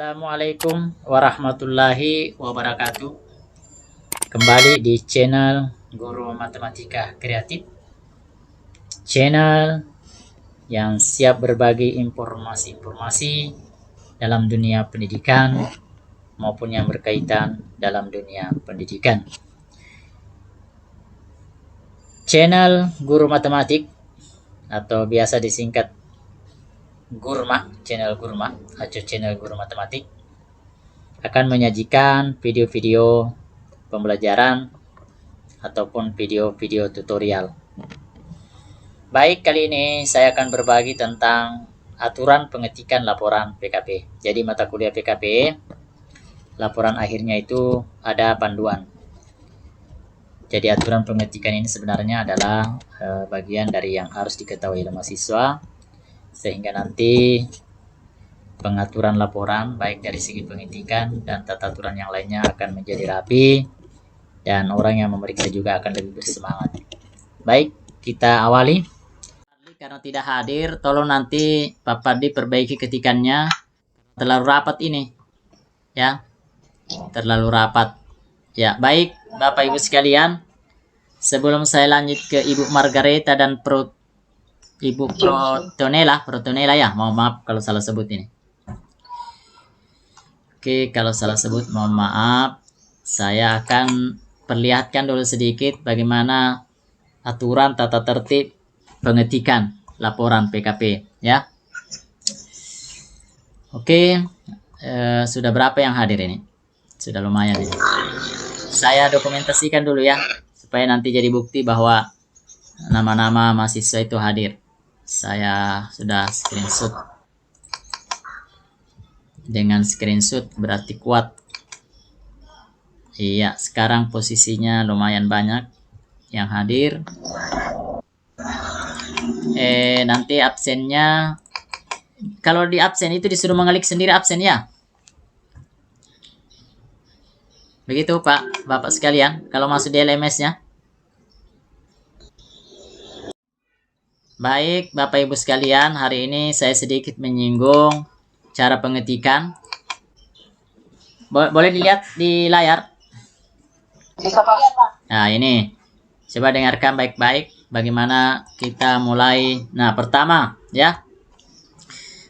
Assalamualaikum warahmatullahi wabarakatuh. Kembali di channel Guru Matematika Kreatif, channel yang siap berbagi informasi-informasi dalam dunia pendidikan maupun yang berkaitan dalam dunia pendidikan. Channel Guru Matematik atau biasa disingkat Gurma, channel Gurma atau channel Guru Matematik akan menyajikan video-video pembelajaran ataupun video-video tutorial. Baik, kali ini saya akan berbagi tentang aturan pengetikan laporan PKP. Jadi mata kuliah PKP, laporan akhirnya itu ada panduan. Jadi aturan pengetikan ini sebenarnya aturan bagian dari yang harus diketahui oleh mahasiswa, sehingga nanti pengaturan laporan baik dari segi pengetikan dan tata aturan yang lainnya akan menjadi rapi dan orang yang memeriksa juga akan lebih bersemangat. Baik, kita awali. Karena tidak hadir, tolong nanti Pak Pardi perbaiki ketikannya. Terlalu rapat ini, ya, terlalu rapat. Ya, baik Bapak Ibu sekalian, sebelum saya lanjut ke Ibu Margareta dan Ibu Protonella ya, mohon maaf kalau salah sebut ini. Oke, kalau salah sebut mohon maaf. Saya akan perlihatkan dulu sedikit bagaimana aturan tata tertib pengetikan laporan PKP ya. Oke, sudah berapa yang hadir ini? Sudah lumayan ini. Saya dokumentasikan dulu ya, supaya nanti jadi bukti bahwa nama-nama mahasiswa itu hadir. Saya sudah screenshot. Dengan screenshot berarti kuat. Iya, sekarang posisinya lumayan banyak yang hadir. Nanti absennya, kalau di absen itu disuruh mengelik sendiri absen ya. Begitu Pak, Bapak sekalian, kalau masuk di LMS-nya. Baik, Bapak Ibu sekalian, hari ini saya sedikit menyinggung cara pengetikan. Boleh dilihat di layar? Bisa, Pak. Nah, ini. Coba dengarkan baik-baik bagaimana kita mulai. Nah, pertama, ya.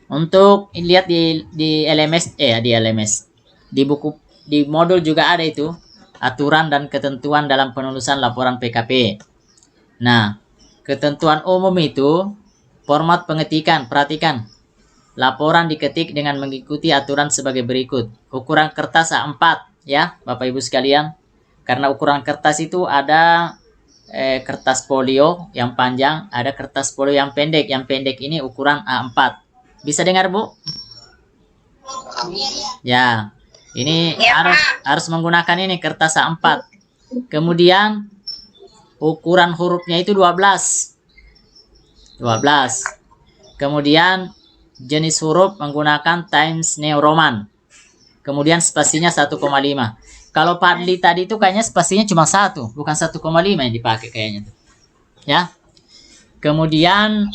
Untuk lihat di LMS, di buku, di modul juga ada itu, aturan dan ketentuan dalam penulisan laporan PKP. Nah, ketentuan umum itu format pengetikan. Perhatikan, laporan diketik dengan mengikuti aturan sebagai berikut. Ukuran kertas A4 ya Bapak Ibu sekalian. Karena ukuran kertas itu ada kertas folio yang panjang, ada kertas folio yang pendek. Yang pendek ini ukuran A4. Bisa dengar Bu? Ya, ini harus menggunakan ini kertas A4. Kemudian ukuran hurufnya itu 12. Kemudian jenis huruf menggunakan Times New Roman. Kemudian spasinya 1,5. Kalau Padli tadi itu kayaknya spasinya cuma 1, bukan 1,5 yang dipakai kayaknya. Ya. Kemudian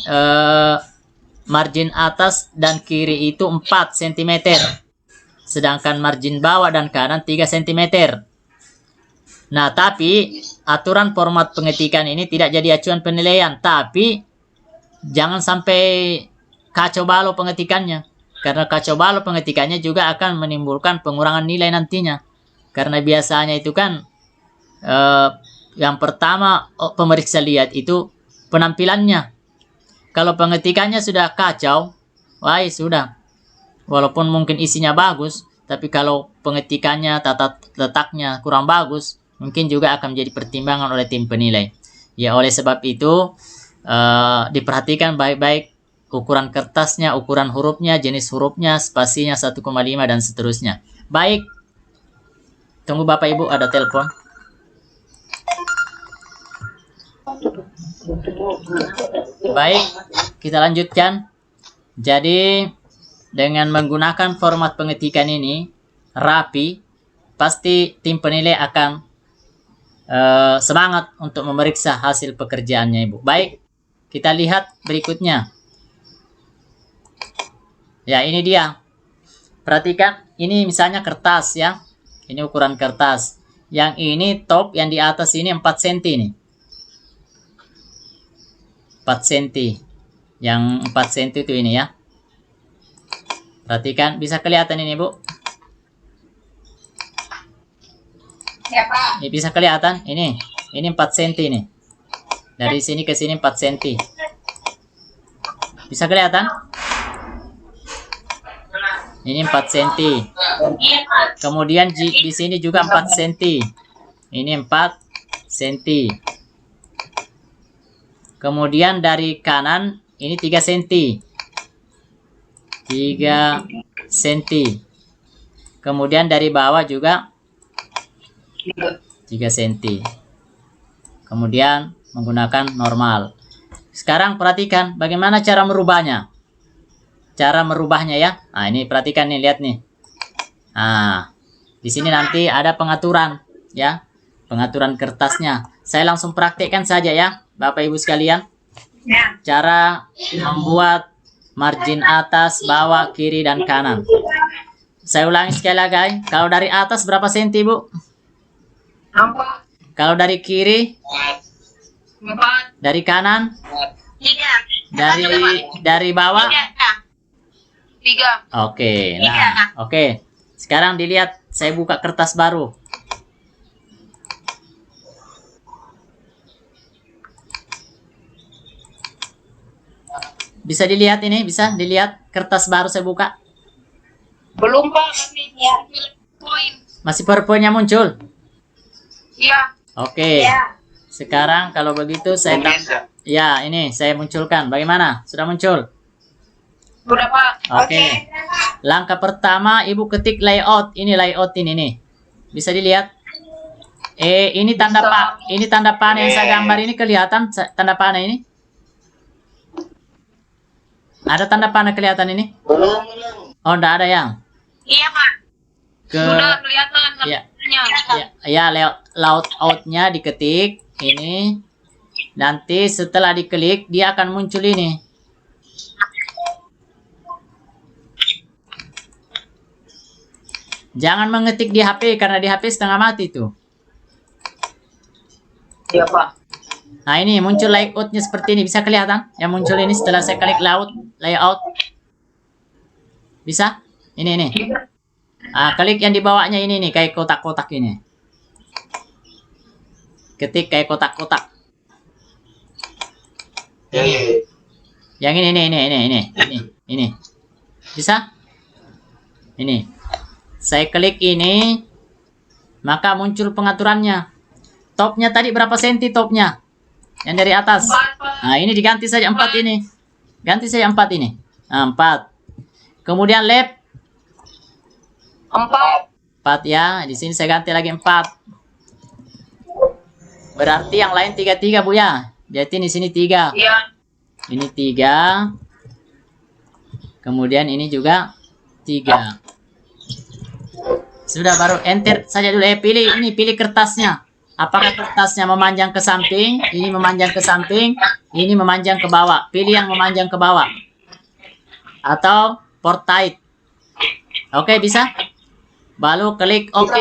margin atas dan kiri itu 4 cm. Sedangkan margin bawah dan kanan 3 cm. Nah, tapi aturan format pengetikan ini tidak jadi acuan penilaian, tapi jangan sampai kacau balau pengetikannya. Karena kacau balau pengetikannya juga akan menimbulkan pengurangan nilai nantinya. Karena biasanya itu kan yang pertama pemeriksa lihat itu penampilannya. Kalau pengetikannya sudah kacau, wah sudah. Walaupun mungkin isinya bagus, tapi kalau pengetikannya tata letaknya kurang bagus, mungkin juga akan menjadi pertimbangan oleh tim penilai. Ya, oleh sebab itu diperhatikan baik-baik ukuran kertasnya, ukuran hurufnya, jenis hurufnya, spasinya 1,5 dan seterusnya. Baik. Tunggu Bapak Ibu, ada telepon. Baik, kita lanjutkan. Jadi dengan menggunakan format pengetikan ini rapi, pasti tim penilai akan semangat untuk memeriksa hasil pekerjaannya Ibu. Baik, kita lihat berikutnya. Ya, ini dia. Perhatikan, ini misalnya kertas ya. Ini ukuran kertas. Yang ini top, yang di atas ini 4 cm nih. 4 cm. Yang 4 cm itu ini ya. Perhatikan, bisa kelihatan ini, Bu. Ya, Pak. Ini bisa kelihatan, ini 4 cm nih. Dari sini ke sini 4 cm. Bisa kelihatan? Ini 4 cm. Iya, Pak. Kemudian di sini juga 4 cm. Ini 4 cm. Kemudian dari kanan ini 3 cm. 3 cm. Kemudian dari bawah juga 3 cm. Kemudian menggunakan normal. Sekarang perhatikan bagaimana cara merubahnya. Cara merubahnya ya. Nah, ini perhatikan nih, lihat nih. Nah, di sini nanti ada pengaturan ya. Pengaturan kertasnya. Saya langsung praktekkan saja ya, Bapak Ibu sekalian. Ya. Cara membuat margin atas, bawah, kiri, dan kanan. Saya ulangi sekali lagi. Kalau dari atas berapa senti, Bu? 4. Kalau dari kiri, 4. dari kanan, 3. dari bawah. 3. Oke, nah, oke. Sekarang dilihat, saya buka kertas baru. Bisa dilihat ini, bisa dilihat kertas baru saya buka. Belum, Pak. Masih poin. Masih PowerPoint-nya muncul. Iya. Oke. Iya. Sekarang kalau begitu saya ya, ini saya munculkan. Bagaimana? Sudah muncul? Sudah, Pak. Oke. Langkah pertama Ibu ketik layout. Ini layout ini nih. Bisa dilihat? Ini tanda ini tanda panah yang saya gambar ini kelihatan tanda panah ini? Ada tanda panah kelihatan ini? Oh, enggak ada yang. Iya, Pak. Sudah kelihatan Ya. layoutnya. Ya, layout-nya diketik ini. Nanti setelah diklik dia akan muncul ini. Jangan mengetik di HP karena di HP setengah mati tuh. Iya, Pak. Nah, ini muncul layoutnya seperti ini. Bisa kelihatan? Yang muncul ini setelah saya klik layout. Bisa? Ini. Ah, klik yang di bawahnya ini nih, kayak kotak-kotak ini. Ketik kayak kotak-kotak. Yang ini. Bisa? Ini. Saya klik ini, maka muncul pengaturannya. Topnya tadi berapa senti topnya? Yang dari atas. Nah, ini diganti saja 4 ini. Ganti saja 4 ini. Nah, 4. Kemudian left 4 ya. Di sini saya ganti lagi 4. Berarti yang lain 3 Bu ya. Jadi di sini 3. Iya. Ini 3. Kemudian ini juga 3. Sudah, baru enter saja dulu. Pilih kertasnya. Apakah kertasnya memanjang ke samping? Ini memanjang ke samping. Ini memanjang ke bawah. Pilih yang memanjang ke bawah. Atau portrait. Oke, bisa? Baru klik OK.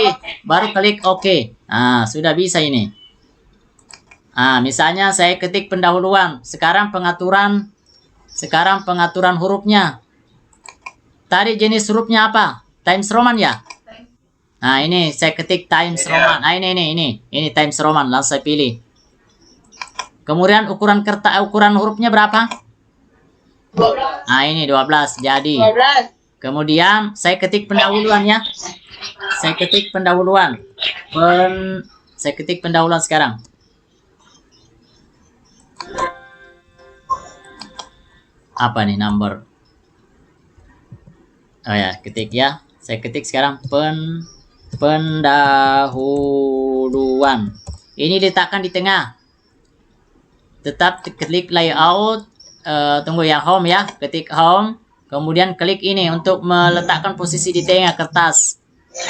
Nah, sudah bisa ini. Nah, misalnya saya ketik pendahuluan. Sekarang pengaturan hurufnya. Tadi jenis hurufnya apa? Times Roman ya? Nah, ini saya ketik Times Roman. Nah, ini Times Roman. Langsung saya pilih. Kemudian ukuran hurufnya berapa? 12. Nah, ini 12. Jadi. 12. Kemudian saya ketik pendahuluan ya. Saya ketik pendahuluan. Saya ketik pendahuluan sekarang. Apa nih number? Oh ya, ketik ya. Saya ketik sekarang pendahuluan. Ini letakkan di tengah. Tetap klik layout. Tunggu ya, home ya. Ketik home. Kemudian klik ini untuk meletakkan posisi di tengah kertas.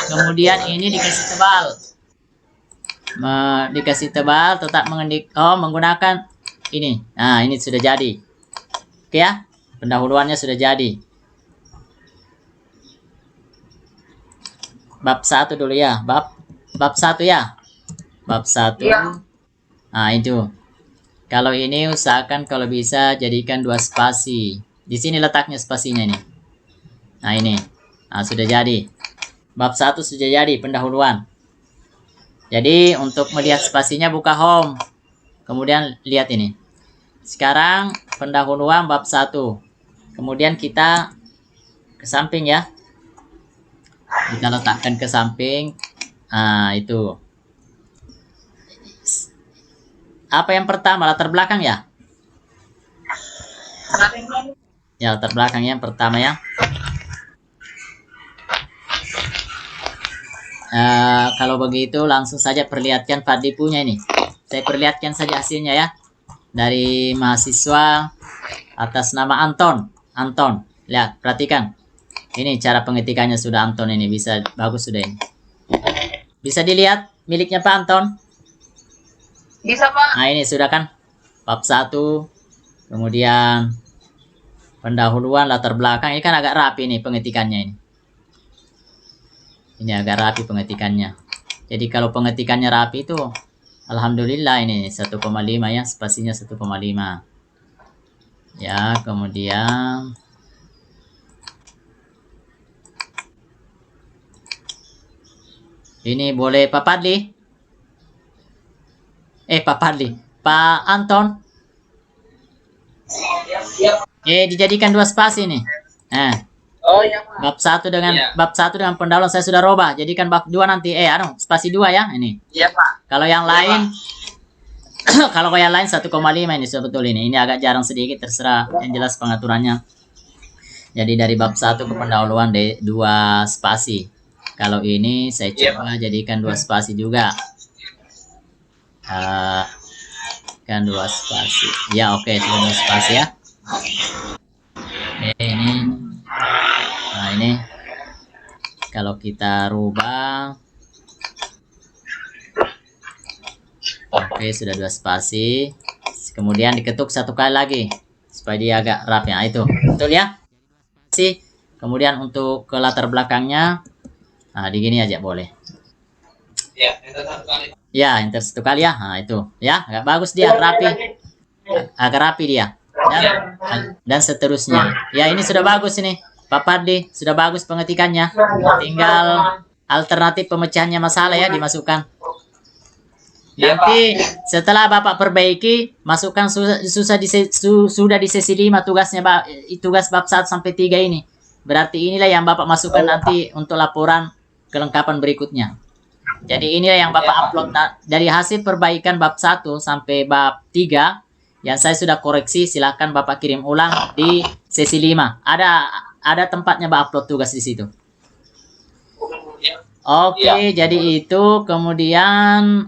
Kemudian ini dikasih tebal. Tetap menggunakan ini. Nah, ini sudah jadi. Oke ya. Pendahuluannya sudah jadi. bab 1 dulu ya. Bab 1 ya. Bab 1. Iya. Nah, itu. Kalau ini usahakan kalau bisa jadikan 2 spasi. Di sini letaknya spasinya ini. Nah, ini. Nah, sudah jadi. Bab 1 sudah jadi pendahuluan. Jadi, untuk melihat spasinya buka home. Kemudian lihat ini. Sekarang pendahuluan bab 1. Kemudian kita ke samping ya. Kita letakkan ke samping. Nah, itu. Apa yang pertama? Latar belakang ya? Ya, latar belakang yang pertama ya. Kalau begitu langsung saja perlihatkan Fadli punya ini. Saya perlihatkan saja hasilnya ya. Dari mahasiswa atas nama Anton. Anton, lihat, perhatikan. Ini cara pengetikannya sudah Anton ini. Bisa, bagus sudah ini. Bisa dilihat miliknya Pak Anton? Bisa, Pak. Nah, ini sudah kan? Bab 1. Kemudian pendahuluan, latar belakang. Ini kan agak rapi nih pengetikannya ini. Ini agak rapi pengetikannya. Jadi kalau pengetikannya rapi itu alhamdulillah ini 1,5 ya, spasinya 1,5. Ya, kemudian ini boleh Pak Padli? Pak Padli, Pak Anton. Dijadikan 2 spasi nih. Nah, Oh iya, Pak. bab 1 dengan Iya. bab 1 dengan pendahuluan saya sudah robah. Jadikan bab 2 nanti spasi 2 ya ini. Iya, Pak. Kalau yang Iya, lain kalau yang lain 1,5 ini sudah betul ini. Ini agak jarang sedikit terserah yang jelas pengaturannya. Jadi dari bab 1 ke pendahuluan 2 spasi. Kalau ini saya coba jadikan 2 spasi juga. Kan 2 spasi. Ya, oke, sudah 2 spasi ya. Ini. Nah, ini kalau kita rubah. Oke, sudah 2 spasi. Kemudian diketuk 1 kali lagi supaya dia agak rapi. Nah, itu. Betul ya? Spasi. Kemudian untuk ke latar belakangnya, nah, di gini aja boleh. Iya, enter 1 kali. Ya, enter 1 kali ya. Nah, itu. Ya, agak bagus dia, rapi. Agak rapi dia. Dan seterusnya. Ya, ini sudah bagus ini. Pak Padli, sudah bagus pengetikannya. Tinggal alternatif pemecahannya masalah ya dimasukkan. Nanti setelah Bapak perbaiki, masukkan sudah di sesi 5 tugasnya tugas bab 1 sampai 3 ini. Berarti inilah yang Bapak masukkan nanti untuk laporan kelengkapan berikutnya. Jadi inilah yang Bapak upload dari hasil perbaikan bab 1 sampai bab 3 yang saya sudah koreksi. Silahkan Bapak kirim ulang di sesi 5. Ada tempatnya Bapak upload tugas di situ. Oke, jadi itu. Kemudian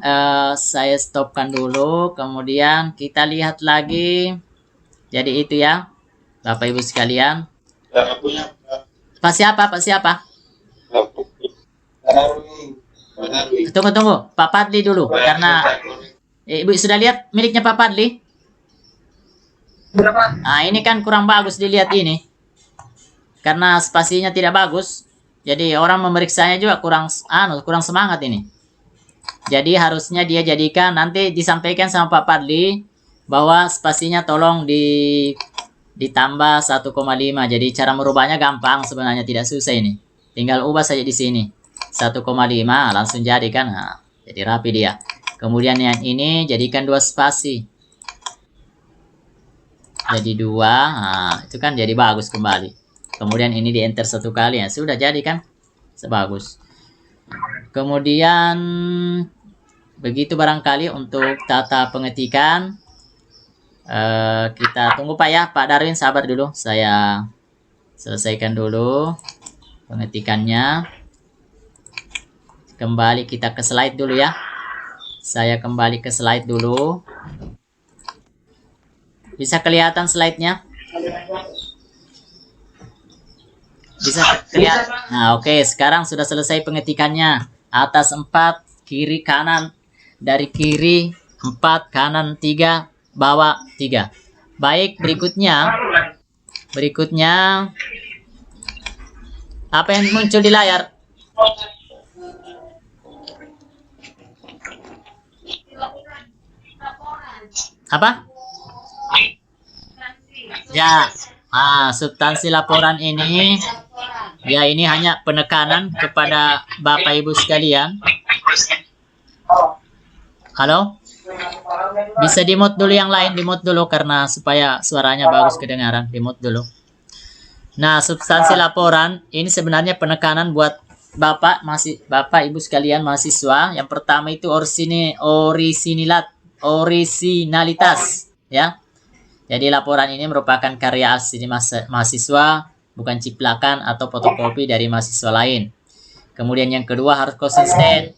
saya stopkan dulu. Kemudian kita lihat lagi. Jadi itu ya, Bapak Ibu sekalian. Pak siapa? Pak siapa? Tunggu. Pak Padli dulu. Karena Ibu sudah lihat miliknya Pak Padli? Berapa? Nah, ini kan kurang bagus dilihat ini. Karena spasinya tidak bagus. Jadi orang memeriksanya juga kurang semangat ini. Jadi harusnya dia jadikan, nanti disampaikan sama Pak Padli bahwa spasinya tolong ditambah 1,5. Jadi cara merubahnya gampang sebenarnya, tidak susah ini. Tinggal ubah saja di sini. 1,5 langsung jadi kan. Nah, jadi rapi dia. Kemudian yang ini jadikan 2 spasi. Jadi 2. Nah, itu kan jadi bagus kembali. Kemudian ini di enter 1 kali ya, sudah jadi kan sebagus. Kemudian begitu barangkali untuk tata pengetikan. Kita tunggu Pak ya, Pak Darwin sabar dulu, saya selesaikan dulu pengetikannya. Kembali kita ke slide dulu ya. Saya kembali ke slide dulu. Bisa kelihatan slide-nya? Bisa kelihatan. Nah, oke, sekarang sudah selesai pengetikannya. Atas 4, kiri kanan. Dari kiri 4, kanan 3, bawah 3. Baik, berikutnya apa yang muncul di layar? Apa? Ya, substansi laporan ini, ya ini hanya penekanan kepada Bapak Ibu sekalian. Halo? Bisa di-mute dulu yang lain, di-mute dulu karena supaya suaranya bagus kedengaran, di-mute dulu. Nah, substansi laporan ini sebenarnya penekanan buat Bapak Ibu sekalian mahasiswa. Yang pertama itu orisinalitas, ya. Jadi laporan ini merupakan karya asli mahasiswa, bukan ciplakan atau fotokopi dari mahasiswa lain. Kemudian yang kedua harus konsisten.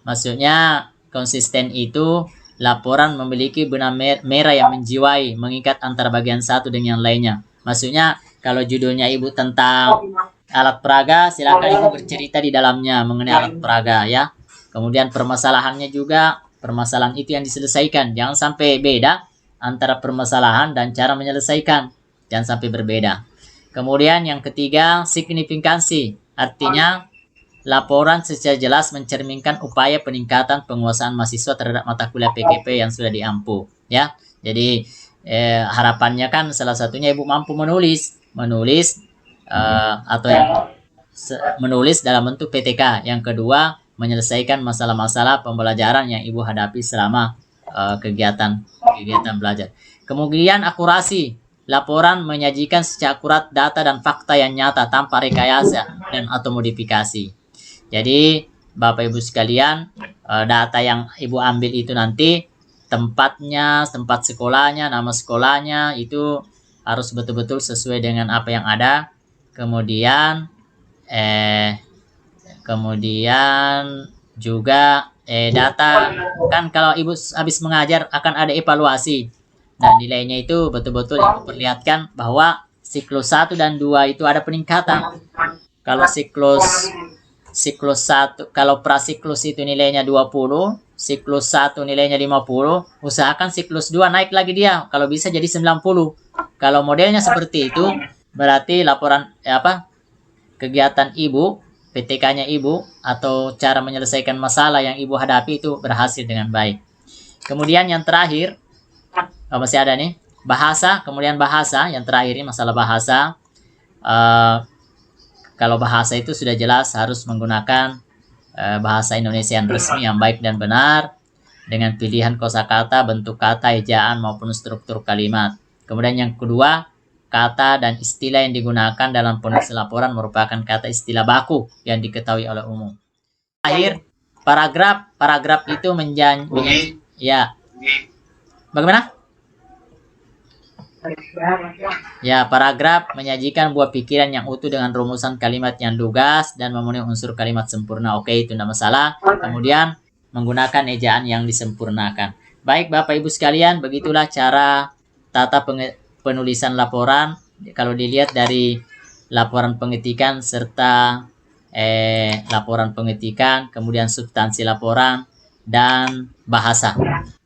Maksudnya konsisten itu laporan memiliki benang merah yang menjiwai, mengikat antara bagian satu dengan yang lainnya. Maksudnya kalau judulnya Ibu tentang alat peraga, silakan Ibu bercerita di dalamnya mengenai alat peraga, ya. Kemudian permasalahannya juga, permasalahan itu yang diselesaikan. Jangan sampai beda antara permasalahan dan cara menyelesaikan. Jangan sampai berbeda. Kemudian yang ketiga, signifikansi. Artinya, laporan secara jelas mencerminkan upaya peningkatan penguasaan mahasiswa terhadap mata kuliah PKP yang sudah diampu. Ya, jadi harapannya kan salah satunya Ibu mampu menulis menulis dalam bentuk PTK. Yang kedua, menyelesaikan masalah-masalah pembelajaran yang Ibu hadapi selama kegiatan belajar. Kemudian akurasi. Laporan menyajikan secara akurat data dan fakta yang nyata tanpa rekayasa dan atau modifikasi. Jadi, Bapak Ibu sekalian, data yang Ibu ambil itu nanti tempatnya, tempat sekolahnya, nama sekolahnya itu harus betul-betul sesuai dengan apa yang ada. Kemudian juga data, kan kalau Ibu habis mengajar akan ada evaluasi. Nah, nilainya itu betul-betul Ibu perlihatkan bahwa siklus 1 dan 2 itu ada peningkatan. Kalau siklus 1, kalau prasiklus itu nilainya 20, siklus 1 nilainya 50, usahakan siklus 2 naik lagi dia, kalau bisa jadi 90. Kalau modelnya seperti itu, berarti laporan kegiatan Ibu, PTK-nya Ibu, atau cara menyelesaikan masalah yang Ibu hadapi itu berhasil dengan baik. Kemudian yang terakhir, masih ada nih, bahasa. Kemudian bahasa, yang terakhir ini masalah bahasa. Kalau bahasa itu sudah jelas harus menggunakan bahasa Indonesia yang resmi, yang baik dan benar, dengan pilihan kosakata, bentuk kata, ejaan, maupun struktur kalimat. Kemudian yang kedua, kata dan istilah yang digunakan dalam penulisan laporan merupakan kata istilah baku yang diketahui oleh umum. Akhir, paragraf itu menjadi ya. Bagaimana? Ya, paragraf menyajikan buah pikiran yang utuh dengan rumusan kalimat yang lugas dan memenuhi unsur kalimat sempurna. Oke, itu tidak masalah. Kemudian menggunakan ejaan yang disempurnakan. Baik, Bapak Ibu sekalian, begitulah cara tata penulisan laporan. Kalau dilihat dari laporan pengetikan serta laporan pengetikan, kemudian substansi laporan dan bahasa.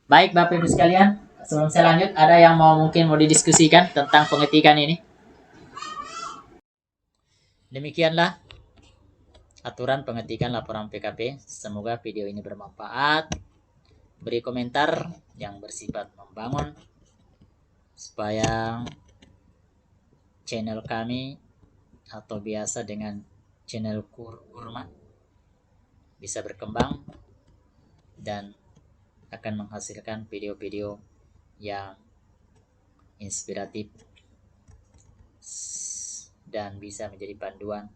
Baik, Bapak Ibu sekalian, sebelum saya lanjut, ada yang mungkin mau didiskusikan tentang pengetikan ini? Demikianlah aturan pengetikan laporan PKP. Semoga video ini bermanfaat. Beri komentar yang bersifat membangun supaya channel kami, atau biasa dengan channel Kurma, bisa berkembang dan akan menghasilkan video-video yang inspiratif dan bisa menjadi panduan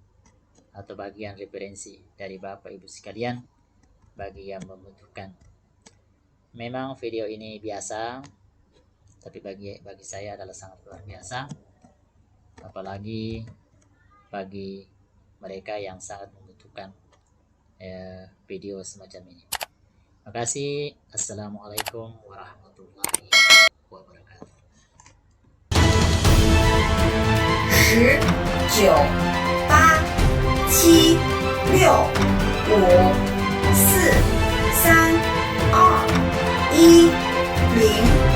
atau bagian referensi dari Bapak Ibu sekalian bagi yang membutuhkan. Memang video ini biasa, tapi bagi saya adalah sangat luar biasa, apalagi bagi mereka yang sangat membutuhkan video semacam ini. Terima kasih. Assalamualaikum warahmatullahi wabarakatuh. 10、9、8、7、6、5、4、3、2、1、0。